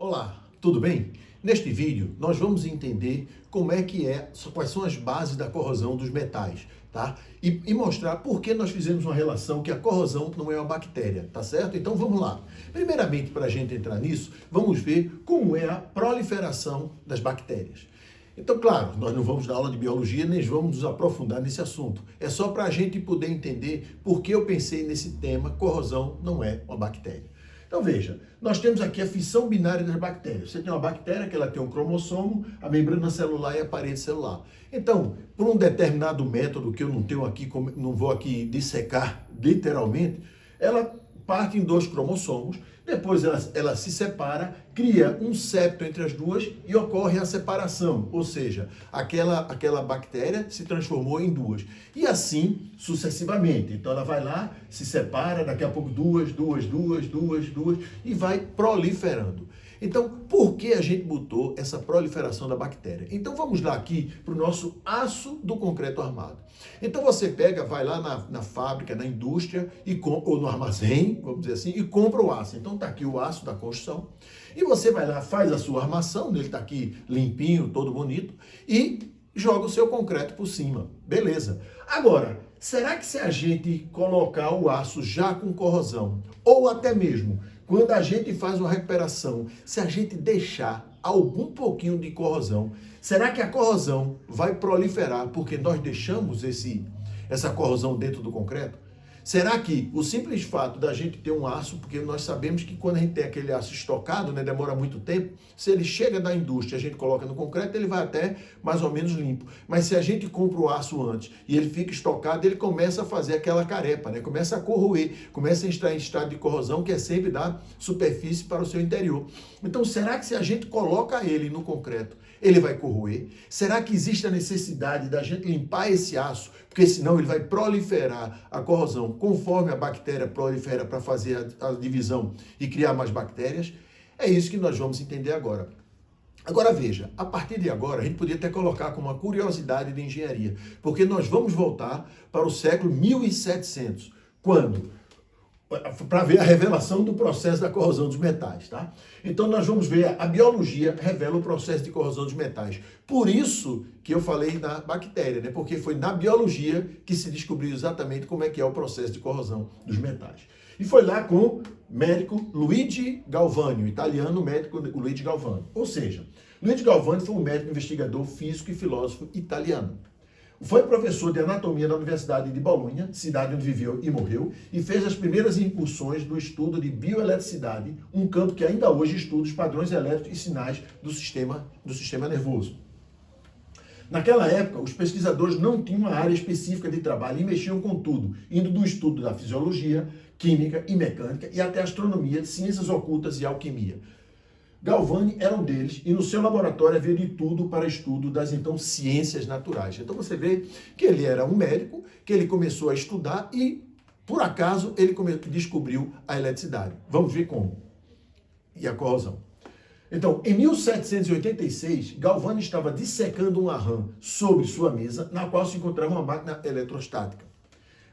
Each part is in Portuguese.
Olá, tudo bem? Neste vídeo nós vamos entender quais são as bases da corrosão dos metais, tá? E mostrar por que nós fizemos uma relação que a corrosão não é uma bactéria, tá certo? Então vamos lá. Primeiramente, para a gente entrar nisso, vamos ver como é a proliferação das bactérias. Então, claro, nós não vamos dar aula de biologia, nem vamos nos aprofundar nesse assunto. É só para a gente poder entender por que eu pensei nesse tema, corrosão não é uma bactéria. Então veja, nós temos aqui a fissão binária das bactérias. Você tem uma bactéria que ela tem um cromossomo, a membrana celular e a parede celular. Então, por um determinado método que eu não tenho aqui, não vou aqui dissecar literalmente, ela parte em dois cromossomos, depois ela se separa, cria um septo entre as duas e ocorre a separação, ou seja, aquela bactéria se transformou em duas. E assim sucessivamente. Então ela vai lá, se separa, daqui a pouco duas, e vai proliferando. Então, por que a gente botou essa proliferação da bactéria? Então, vamos lá aqui para o nosso aço do concreto armado. Então, você pega, vai lá na fábrica, na indústria, ou no armazém, vamos dizer assim, e compra o aço. Então, está aqui o aço da construção. E você vai lá, faz a sua armação, ele está aqui limpinho, todo bonito, e joga o seu concreto por cima. Beleza. Agora, será que se a gente colocar o aço já com corrosão, ou até mesmo quando a gente faz uma recuperação, se a gente deixar algum pouquinho de corrosão, será que a corrosão vai proliferar porque nós deixamos essa corrosão dentro do concreto? Será que o simples fato da gente ter um aço, porque nós sabemos que quando a gente tem aquele aço estocado, né, demora muito tempo, se ele chega da indústria e a gente coloca no concreto, ele vai até mais ou menos limpo. Mas se a gente compra o aço antes e ele fica estocado, ele começa a fazer aquela carepa, né, começa a corroer, começa a entrar em estado de corrosão, que é sempre da superfície para o seu interior. Então, será que se a gente coloca ele no concreto, ele vai corroer? Será que existe a necessidade da gente limpar esse aço? Porque senão ele vai proliferar a corrosão conforme a bactéria prolifera para fazer a divisão e criar mais bactérias. É isso que nós vamos entender agora. Agora veja, a partir de agora a gente podia até colocar como uma curiosidade de engenharia, porque nós vamos voltar para o século 1700, quando? Para ver a revelação do processo da corrosão dos metais, tá? Então nós vamos ver, a biologia revela o processo de corrosão dos metais. Por isso que eu falei na bactéria, né? Porque foi na biologia que se descobriu exatamente como é que é o processo de corrosão dos metais. E foi lá com o médico Luigi Galvani, o italiano médico Luigi Galvani. Ou seja, Luigi Galvani foi um médico investigador, físico e filósofo italiano. Foi professor de anatomia na Universidade de Bolonha, cidade onde viveu e morreu, e fez as primeiras incursões do estudo de bioeletricidade, um campo que ainda hoje estuda os padrões elétricos e sinais do sistema nervoso. Naquela época, os pesquisadores não tinham uma área específica de trabalho e mexiam com tudo, indo do estudo da fisiologia, química e mecânica e até astronomia, ciências ocultas e alquimia. Galvani era um deles e no seu laboratório havia de tudo para estudo das então ciências naturais. Então você vê que ele era um médico, que ele começou a estudar e, por acaso, ele descobriu a eletricidade. Vamos ver como. E a corrosão. Então, em 1786, Galvani estava dissecando uma rã sobre sua mesa, na qual se encontrava uma máquina eletrostática.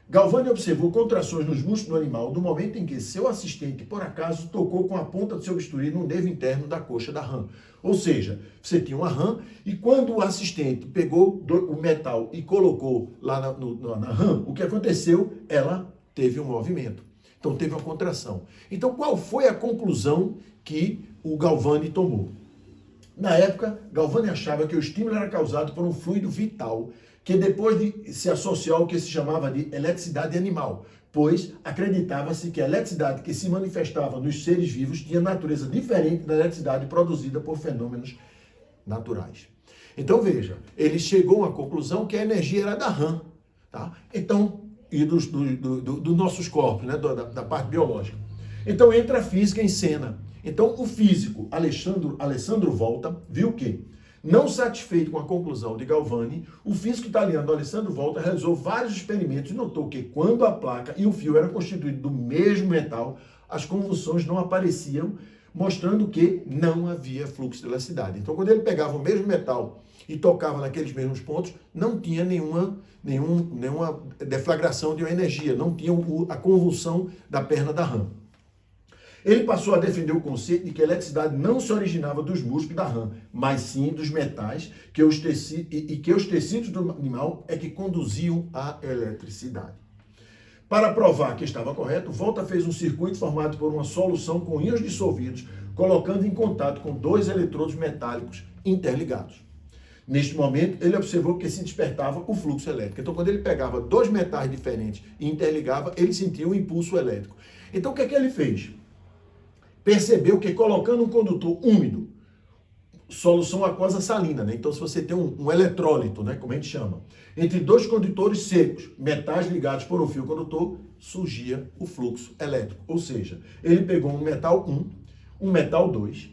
Galvani observou contrações nos músculos do animal do momento em que seu assistente, por acaso, tocou com a ponta do seu bisturi no nervo interno da coxa da rã. Ou seja, você tinha uma rã e quando o assistente pegou o metal e colocou lá na rã, o que aconteceu? Ela teve um movimento. Então, teve uma contração. Então, qual foi a conclusão que o Galvani tomou? Na época, Galvani achava que o estímulo era causado por um fluido vital, que depois de se associar ao que se chamava de eletricidade animal, pois acreditava-se que a eletricidade que se manifestava nos seres vivos tinha natureza diferente da eletricidade produzida por fenômenos naturais. Então veja, ele chegou a uma conclusão que a energia era da rã, tá? Então, e dos nossos corpos, né? da parte biológica. Então entra a física em cena. Então o físico Alessandro Volta viu que, não satisfeito com a conclusão de Galvani, o físico italiano Alessandro Volta realizou vários experimentos e notou que quando a placa e o fio eram constituídos do mesmo metal, as convulsões não apareciam, mostrando que não havia fluxo de eletricidade. Então, quando ele pegava o mesmo metal e tocava naqueles mesmos pontos, não tinha nenhuma deflagração de uma energia, não tinha a convulsão da perna da rã. Ele passou a defender o conceito de que a eletricidade não se originava dos músculos da rã, mas sim dos metais que os tecidos do animal é que conduziam a eletricidade. Para provar que estava correto, Volta fez um circuito formado por uma solução com íons dissolvidos, colocando em contato com dois eletrodos metálicos interligados. Neste momento, ele observou que se despertava o fluxo elétrico. Então, quando ele pegava dois metais diferentes e interligava, ele sentia um impulso elétrico. Então, o que é que ele fez? Percebeu que colocando um condutor úmido, solução aquosa salina, né? Então, se você tem um eletrólito, né, como a gente chama, entre dois condutores secos, metais ligados por um fio condutor, surgia o fluxo elétrico. Ou seja, ele pegou um metal 1, um metal 2,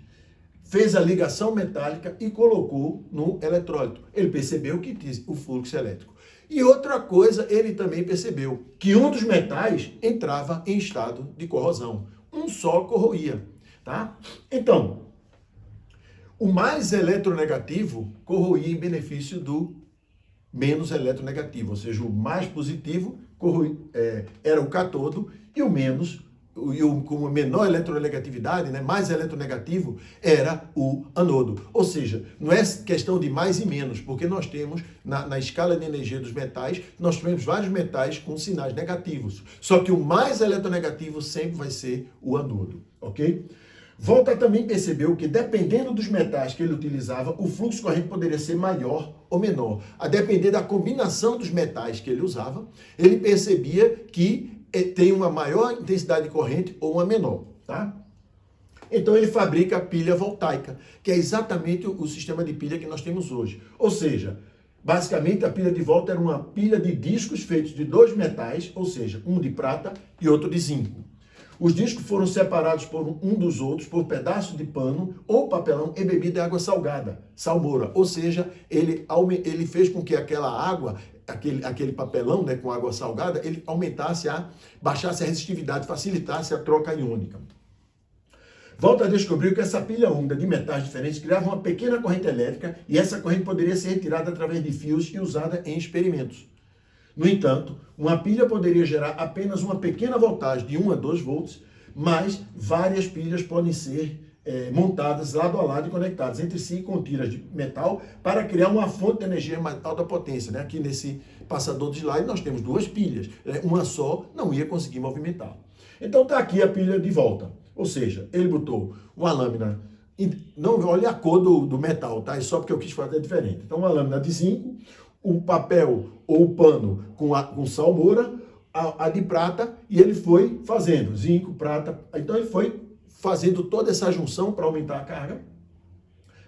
fez a ligação metálica e colocou no eletrólito. Ele percebeu que tinha o fluxo elétrico. E outra coisa, ele também percebeu que um dos metais entrava em estado de corrosão. Um só corroía, tá? Então, o mais eletronegativo corroía em benefício do menos eletronegativo, ou seja, o mais positivo era o cátodo e o menos, com menor eletronegatividade, né, mais eletronegativo, era o anodo. Ou seja, não é questão de mais e menos, porque nós temos, na escala de energia dos metais, nós temos vários metais com sinais negativos. Só que o mais eletronegativo sempre vai ser o anodo, ok? Volta também percebeu que, dependendo dos metais que ele utilizava, o fluxo corrente poderia ser maior ou menor. A depender da combinação dos metais que ele usava, ele percebia que tem uma maior intensidade de corrente ou uma menor, tá? Então ele fabrica a pilha voltaica, que é exatamente o sistema de pilha que nós temos hoje. Ou seja, basicamente a pilha de Volta era uma pilha de discos feitos de dois metais, ou seja, um de prata e outro de zinco. Os discos foram separados por um dos outros por pedaços de pano ou papelão embebido de água salgada, salmoura. Ou seja, ele fez com que aquela água, aquele papelão, né, com água salgada, ele baixasse a resistividade, facilitasse a troca iônica. Volta descobriu que essa pilha úmida de metais diferentes criava uma pequena corrente elétrica e essa corrente poderia ser retirada através de fios e usada em experimentos. No entanto, uma pilha poderia gerar apenas uma pequena voltagem de 1 a 2 volts, mas várias pilhas podem ser montadas lado a lado e conectadas entre si com tiras de metal para criar uma fonte de energia mais alta potência, né? Aqui nesse passador de slide nós temos duas pilhas, uma só não ia conseguir movimentar. Então está aqui a pilha de Volta, ou seja, ele botou uma lâmina, não olha a cor do metal, tá? É só porque eu quis fazer diferente. Então uma lâmina de zinco, o papel ou o pano com salmoura, a de prata, e ele foi fazendo zinco, prata. Então ele foi fazendo toda essa junção para aumentar a carga.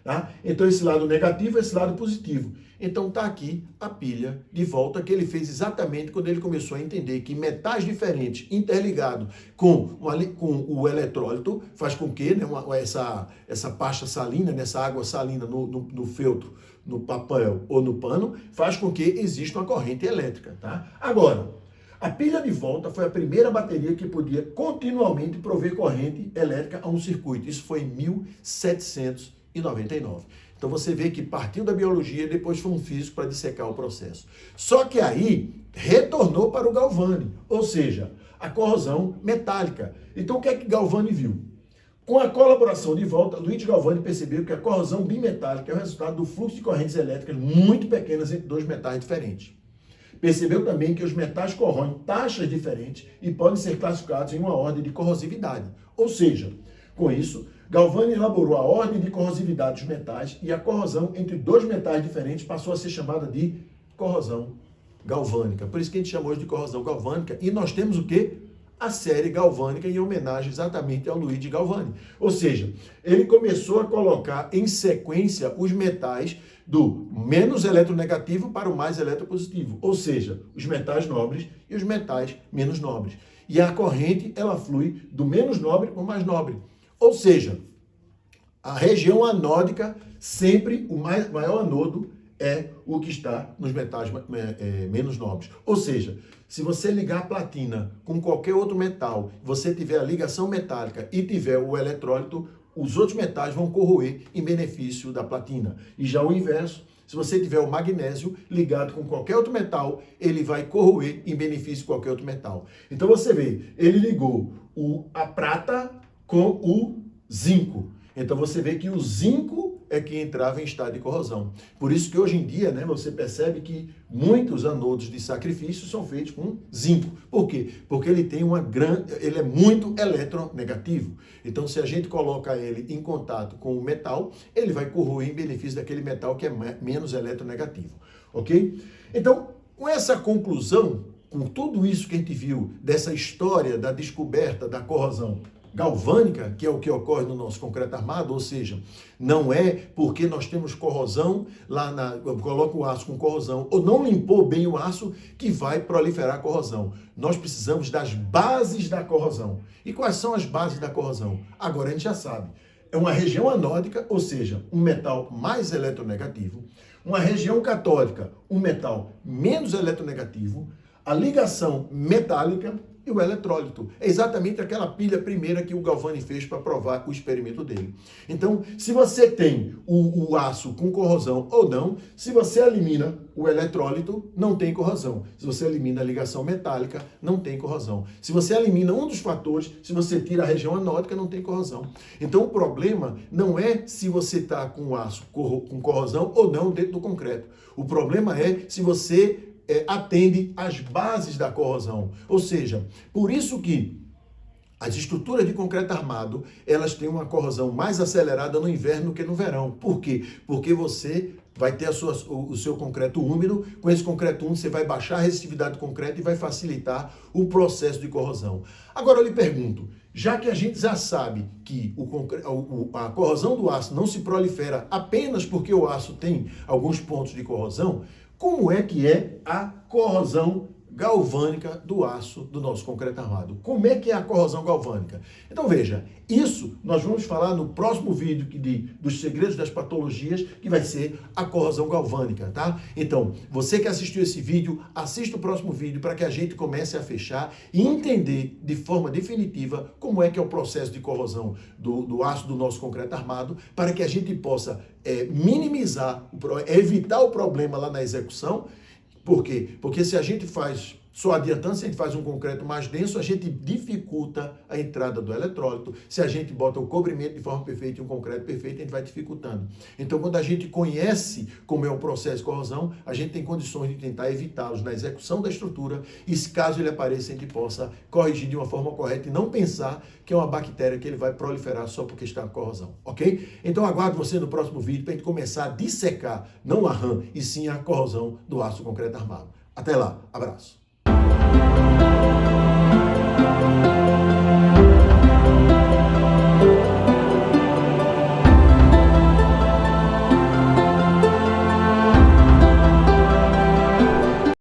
Tá? Então esse lado negativo, esse lado positivo. Então está aqui a pilha de Volta que ele fez exatamente quando ele começou a entender que metais diferentes interligados com o eletrólito faz com que, né, essa pasta salina, essa água salina no feltro, no papel ou no pano, faz com que exista uma corrente elétrica. Tá? Agora, a pilha de Volta foi a primeira bateria que podia continuamente prover corrente elétrica a um circuito. Isso foi em 1799. Então você vê que partiu da biologia e depois foi um físico para dissecar o processo. Só que aí retornou para o Galvani, ou seja, a corrosão metálica. Então o que é que Galvani viu? Com a colaboração de Volta, Luigi Galvani percebeu que a corrosão bimetálica é o resultado do fluxo de correntes elétricas muito pequenas entre dois metais diferentes. Percebeu também que os metais corroem taxas diferentes e podem ser classificados em uma ordem de corrosividade. Ou seja, com isso, Galvani elaborou a ordem de corrosividade dos metais e a corrosão entre dois metais diferentes passou a ser chamada de corrosão galvânica. Por isso que a gente chamou de corrosão galvânica. E nós temos o quê? A série galvânica em homenagem exatamente ao Luigi Galvani. Ou seja, ele começou a colocar em sequência os metais do menos eletronegativo para o mais eletropositivo. Ou seja, os metais nobres e os metais menos nobres. E a corrente, ela flui do menos nobre para o mais nobre. Ou seja, a região anódica, sempre o maior anodo é o que está nos metais menos nobres. Ou seja, se você ligar a platina com qualquer outro metal, você tiver a ligação metálica e tiver o eletrólito, os outros metais vão corroer em benefício da platina. E já o inverso, se você tiver o magnésio ligado com qualquer outro metal, ele vai corroer em benefício de qualquer outro metal. Então você vê, ele ligou a prata com o zinco. Então você vê que o zinco é que entrava em estado de corrosão. Por isso que hoje em dia, né, você percebe que muitos anodos de sacrifício são feitos com zinco. Por quê? Porque ele tem ele é muito eletronegativo. Então, se a gente coloca ele em contato com o metal, ele vai corroer em benefício daquele metal que é menos eletronegativo. Ok? Então, com essa conclusão, com tudo isso que a gente viu dessa história da descoberta da corrosão galvânica, que é o que ocorre no nosso concreto armado, ou seja, não é porque nós temos corrosão coloca o aço com corrosão ou não limpou bem o aço que vai proliferar a corrosão. Nós precisamos das bases da corrosão. E quais são as bases da corrosão? Agora a gente já sabe. É uma região anódica, ou seja, um metal mais eletronegativo, uma região catódica, um metal menos eletronegativo, a ligação metálica e o eletrólito. É exatamente aquela pilha primeira que o Galvani fez para provar o experimento dele. Então, se você tem o aço com corrosão ou não, se você elimina o eletrólito, não tem corrosão. Se você elimina a ligação metálica, não tem corrosão. Se você elimina um dos fatores, se você tira a região anódica, não tem corrosão. Então, o problema não é se você está com o aço com corrosão ou não dentro do concreto. O problema é se você atende às bases da corrosão. Ou seja, por isso que as estruturas de concreto armado, elas têm uma corrosão mais acelerada no inverno que no verão. Por quê? Porque você vai ter o seu concreto úmido, com esse concreto úmido você vai baixar a resistividade do concreto e vai facilitar o processo de corrosão. Agora eu lhe pergunto, já que a gente já sabe que a corrosão do aço não se prolifera apenas porque o aço tem alguns pontos de corrosão, como é que é a corrosão galvânica do aço do nosso concreto armado? Como é que é a corrosão galvânica? Então veja, isso nós vamos falar no próximo vídeo dos segredos das patologias, que vai ser a corrosão galvânica, tá? Então, você que assistiu esse vídeo, assista o próximo vídeo para que a gente comece a fechar e entender de forma definitiva como é que é o processo de corrosão do aço do nosso concreto armado, para que a gente possa minimizar, evitar o problema lá na execução. Por quê? Porque se a gente faz só adiantando, se a gente faz um concreto mais denso, a gente dificulta a entrada do eletrólito. Se a gente bota o cobrimento de forma perfeita e um concreto perfeito, a gente vai dificultando. Então, quando a gente conhece como é o processo de corrosão, a gente tem condições de tentar evitá-los na execução da estrutura e, se caso ele apareça, a gente possa corrigir de uma forma correta e não pensar que é uma bactéria que ele vai proliferar só porque está com corrosão, ok? Então, aguardo você no próximo vídeo para a gente começar a dissecar, não a RAM, e sim a corrosão do aço concreto armado. Até lá, abraço.